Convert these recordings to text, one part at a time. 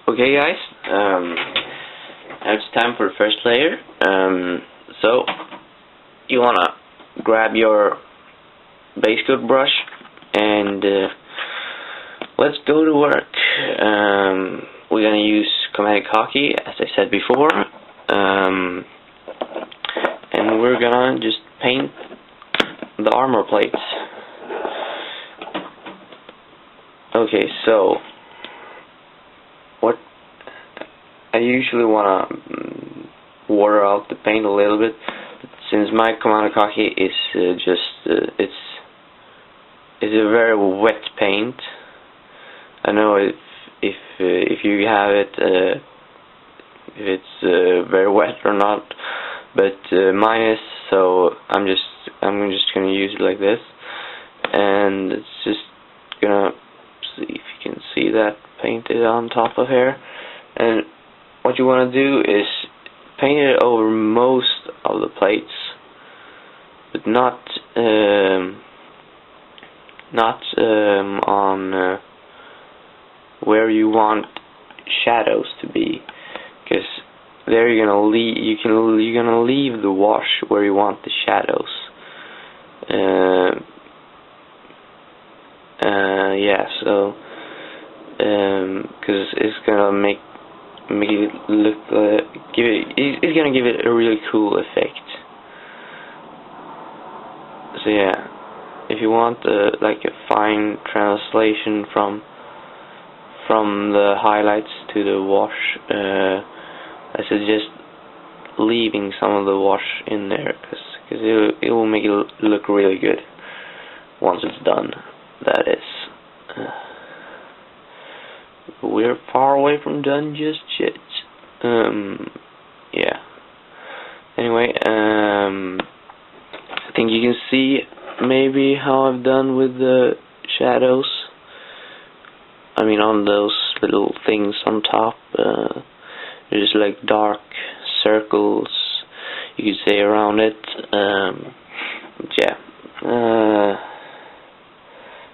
Okay guys, it's time for the first layer. So you wanna grab your base coat brush and let's go to work. We're gonna use chromatic hockey, as I said before, and we're gonna just paint the armor plates. Okay, so what I usually want to water out the paint a little bit, but since my chromatic hockey is it's a very wet paint. I know if you have it, if it's very wet or not, but mine is, so I'm just gonna use it like this, and it's just gonna see if you can see that painted on top of here. And what you want to do is paint it over most of the plates, but not on where you want shadows to be, because there you're gonna leave the wash where you want the shadows. Yeah, so because it's gonna make it look it's gonna give it a really cool effect. So yeah, if you want like a fine translation from the highlights to the wash, I suggest leaving some of the wash in there, because it will make it look really good once it's done. That is. We're far away from done just yet. Yeah. Anyway, I think you can see maybe how I've done with the shadows. I mean, on those little things on top, there's like dark circles, you could say, around it. Yeah.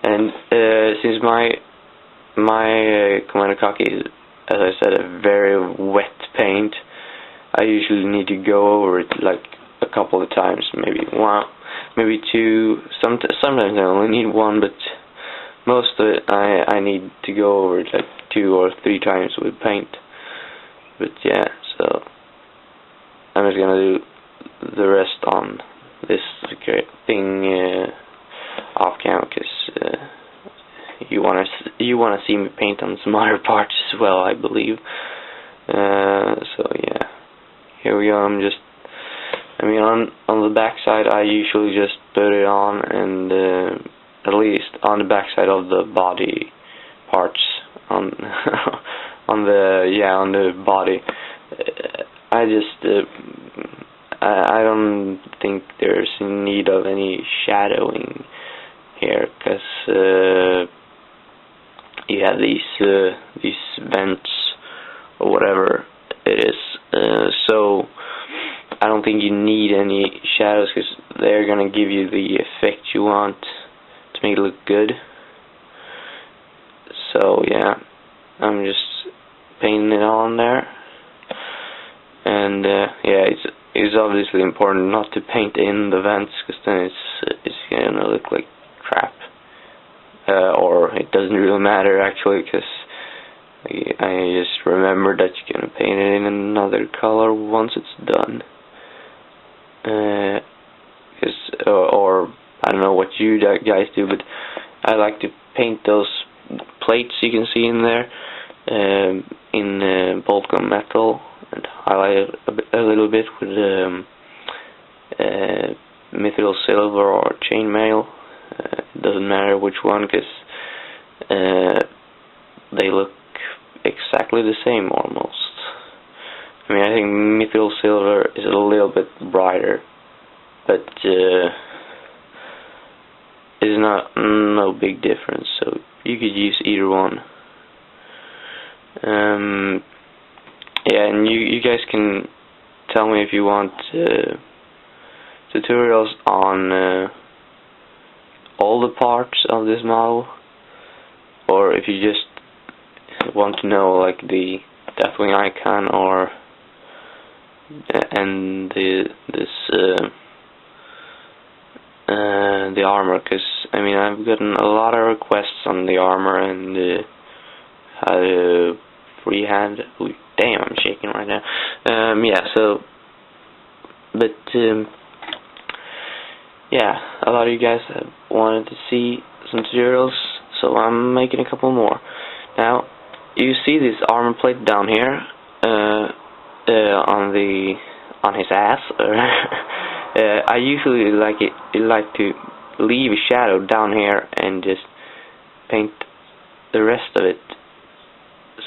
And since my chromatic hockey is, as I said, a very wet paint, I usually need to go over it like a couple of times, maybe one, maybe two. Sometimes I only need one, but most of it I need to go over it like 2 or 3 times with paint. But yeah, so I'm just gonna do the rest on this thing off camera, because you wanna see me paint on some other parts as well, I believe. So yeah, here we go. On the back side, I usually just put it on, and at least on the back side of the body parts, on the body. I don't think there's need of any shadowing here, because you have these vents or whatever it is, so I don't think you need any shadows, because they're gonna give you the effect you want to make it look good. So yeah, I'm just painting it on there, and yeah, it's obviously important not to paint in the vents, because then it's gonna look like crap. Or it doesn't really matter actually, because I just remembered that you can paint it in another color once it's done. Or I don't know what you guys do, but I like to paint those plates you can see in there in Bolton metal, and highlight it a little bit with mithril silver or chainmail. It doesn't matter which one, because they look exactly the same almost. I mean, I think mithril silver is a little bit brighter, but it's no big difference, so you could use either one. Yeah, and you guys can tell me if you want tutorials on all the parts of this model, or if you just want to know like the Deathwing icon or and the armor, because I mean I've gotten a lot of requests on the armor and how to freehand. Ooh, damn, I'm shaking right now. Yeah, so but yeah, a lot of you guys have wanted to see some tutorials, so I'm making a couple more. Now you see this armor plate down here on his ass. I usually like to leave a shadow down here and just paint the rest of it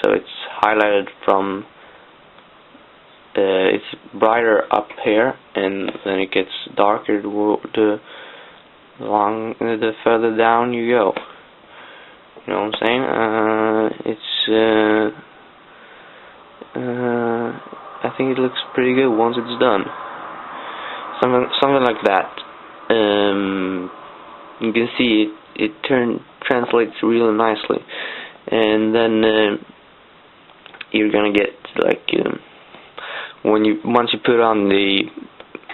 so it's highlighted from it's brighter up here, and then it gets darker the further down you go. You know what I'm saying? I think it looks pretty good once it's done. Something like that. You can see it translates really nicely, and then you're gonna get like once you put on the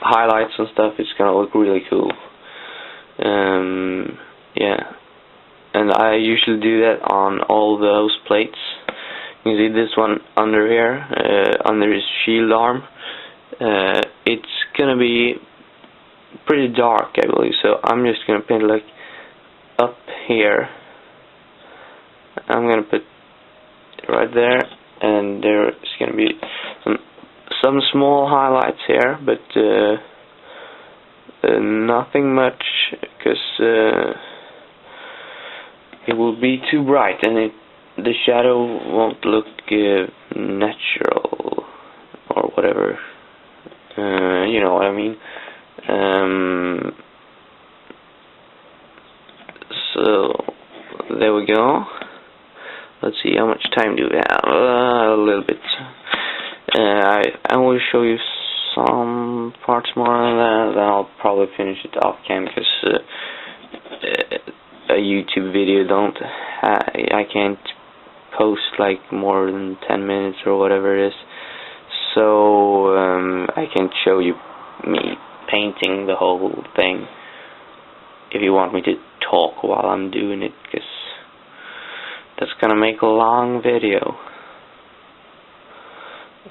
highlights and stuff, it's gonna look really cool. Yeah, and I usually do that on all those plates. You can see this one under here, under his shield arm. It's gonna be pretty dark, I believe, so I'm just gonna paint like up here. I'm gonna put it right there, and there's gonna be some small highlights here, but nothing much, because it will be too bright and the shadow won't look natural or whatever. You know what I mean. So there we go. Let's see, how much time do we have? A little bit. I will show you some parts more on that, then I'll probably finish it off cam, because a YouTube video I can't post like more than 10 minutes or whatever it is, so I can't show you me painting the whole thing if you want me to talk while I'm doing it, because that's gonna make a long video.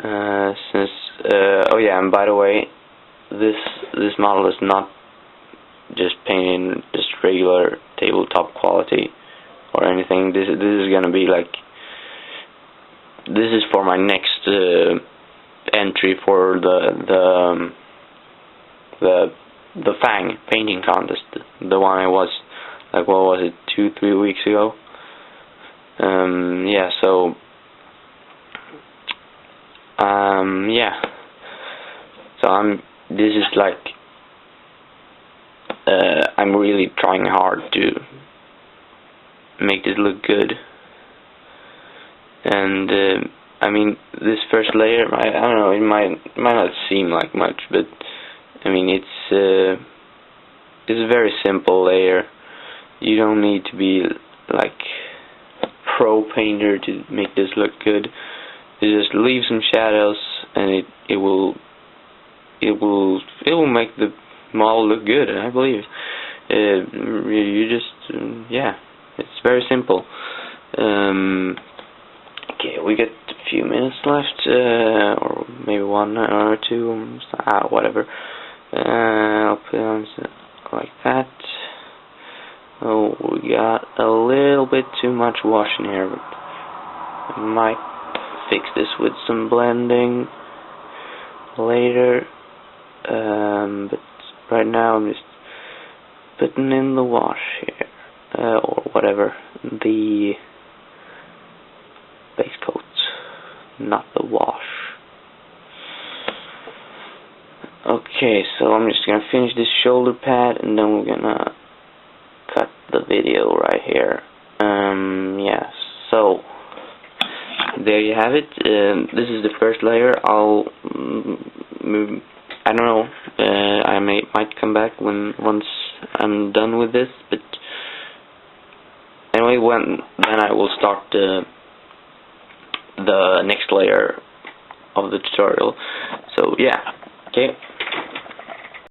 Oh yeah, and by the way, this model is not just painted in just regular tabletop quality or anything. This is gonna be like, this is for my next entry for the Fang painting contest, the one I was like, what was it, 2-3 weeks ago. Yeah, so yeah, so this is like I'm really trying hard to make this look good, and I mean, this first layer, I don't know, it might not seem like much, but I mean, it's a very simple layer. You don't need to be like pro painter to make this look good. You just leave some shadows, and it will make the model look good, I believe. You just yeah, it's very simple. Okay, we got a few minutes left, or maybe 1 or 2, whatever. I'll put it on like that. Oh, we got a little bit too much wash in here, but I might fix this with some blending later. But right now I'm just putting in the wash here, or whatever, the base coat, not the wash. Okay, so I'm just gonna finish this shoulder pad, and then we're gonna cut the video right here. Yeah, so there you have it. This is the first layer. I'll I don't know, I might come back once I'm done with this, but anyway, then I will start the next layer of the tutorial. So yeah, okay.